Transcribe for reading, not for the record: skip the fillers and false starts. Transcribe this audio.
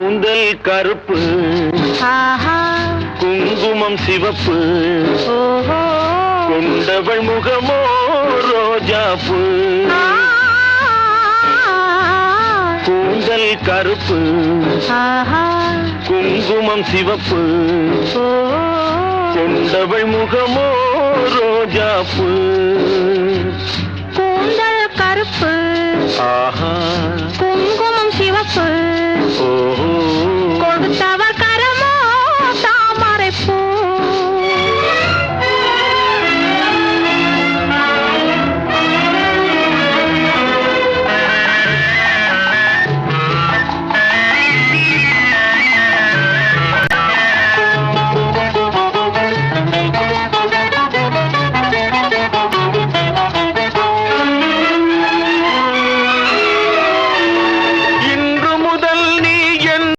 கூந்தல் கருப்பு, குங்குமம் சிவப்பு, கொண்டவள் முகமோ ரோஜாப்பு. கூந்தல் கருப்பு, குங்குமம் சிவப்பு, கொண்டவள் முகமோ ரோஜாப்பு. கூந்தல் கருப்பு, ஆஹா, குங்குமம் சிவப்பு, ஓஹோ.